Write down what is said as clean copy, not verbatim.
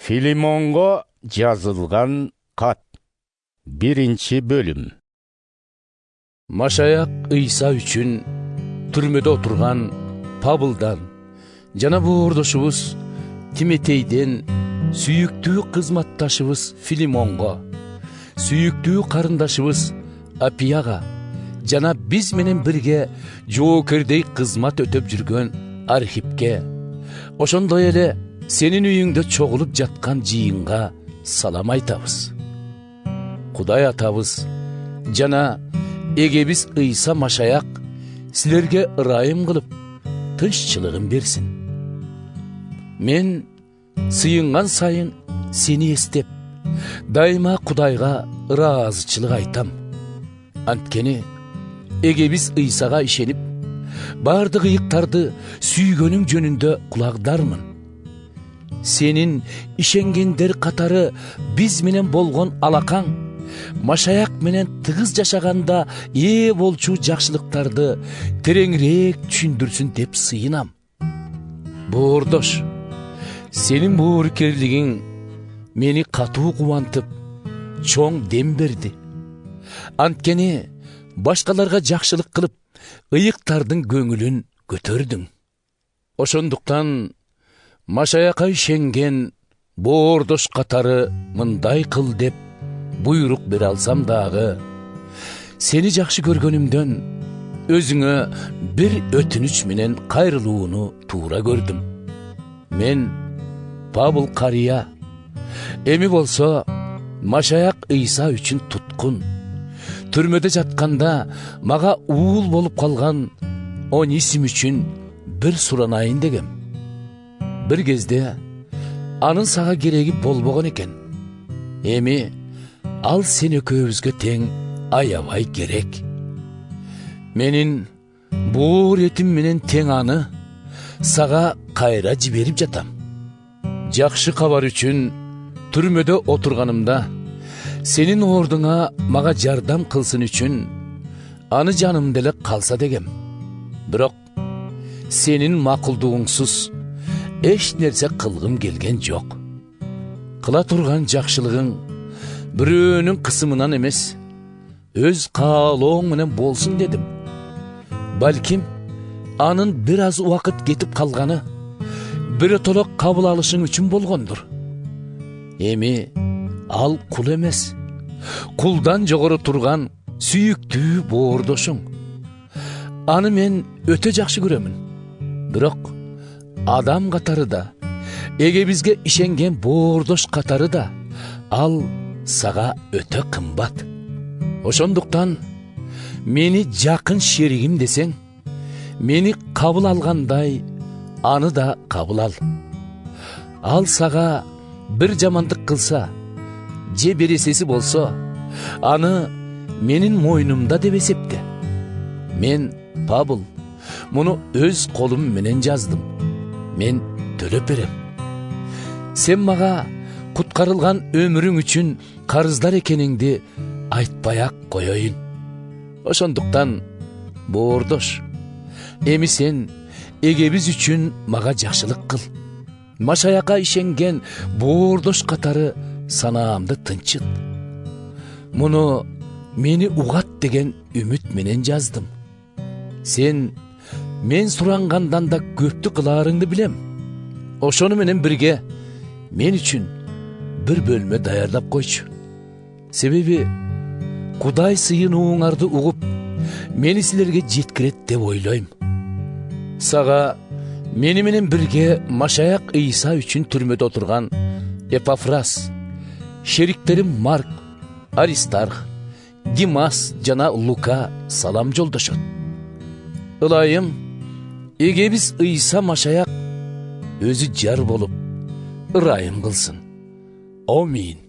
Filemongo yazılgan kat. 1. bölüm. Maşayak İsa üçün türmede oturgan Pabıldan, jana buğurdoşubuz Timoteyden, süyüktüğü kızmattaşыбыз Filemongo, süyüktüğü karındaşыбыз Apiyaga, jana biz menen birge jookerdey kızmat ötöp жүрgön Arhipke, oşondoy ele senin üyüңde çoğulup jatkan jıyınga salam aytabız. Kuday atabız, jana egebiz İsa Maşayak sizlerge ırayım kılıp tınççılığın bersin. Men sıyıngan sayın seni estep, daima Kudayga razıçılık aytam. Antkeni egebiz İsa'ga işenip, bardı gıyıktardı süygönün jönünde kulakdarmın. Senin işengender katarı biz menen bolgon alakaң, Maşayak menen tıgız jaşaganda bolçu jakşılıktарды tereңирээк түшүндүрсүн деп сыйынам. Буурдош, senin бууркерлигиң мени катуу кубантып, чоң дем берди. Анткени башкаларга жакшылык кылып, ыйыктардын көңүлүн көтөрдүң. Ошондуктан Maşayaka işengen буурдош катары мындай кыл деп буйрук бере алсам дагы, сени жакшы көргөнүмдөн өзүңө бир өтүнүч менен кайрылууну туура көрдүм. Мен Пабыл карыя, эми болсо Maşayak İsa үчүн туткун. Түрмөдө жатканда мага уул болуп калган Онисим үчүн бир суранайын дегем. Bir кезде анын сага кереги болбогон экен. Эми ал сен экөөбүзгө тең аябай керек. Менин буур этим менен тең аны сага кайра жиберип жатам. Жакшы кабар үчүн түрмөдө отурганымда сенин ордуңа мага жардам кылсын үчүн аны жанымда эле калса дегем. Бирок сенин макулдугуңсуз эч нерсе кылгым келген жок. Кыла турган жакшылыгың бирөөнүн кысымынан эмес, өз каалооң менен болсун дедим. Балким анын бир аз убакыт кетип калганы биротоло кабыл алышың үчүн болгондур. Эми ал кул эмес, кулдан жогору турган сүйүктүү боордошуң. Аны мен өтө жакшы көрөмүн. Бирок адам катары да, эгебизге ишенген боордош катары да ал сага өтө кымбат. Ошондуктан мени жакын шеригим десең, мени кабыл алгандай аны да кабыл ал. Ал сага бир жамандык кылса, же бересеси болсо, аны менин мойнумда деп эсепте. Мен Пабыл муну өз колум менен жаздым. Мен төлөп берем. Сен мага куткарылган өмүрүң үчүн карыздар экениңди айтпай-ак коеюн. Ошондуктан боордош, эми сен эгебиз үчүн мага жакшылык кыл. Maşayaka ишенген боордош катары санаамды тынчыт. Муну мени угат деген үмүт менен жаздым. Сен мен сурангандан да көптү кылаарыңды билем. Ошону менен бирге мен үчүн бир бөлмө даярдап койчу. Себеби Кудай сыйынууңарды угуп, мени силерге жеткирет деп ойлойм. Сага мени менен бирге Maşayak İsa үчүн түрмөдө отурган Эпафрас, шериктерим Марк, Аристарх, Димас жана Лука салам жолдошот. Ылайым, эгебиз İsa Maşayak өзү жар болуп ырайым кылсын. Амин.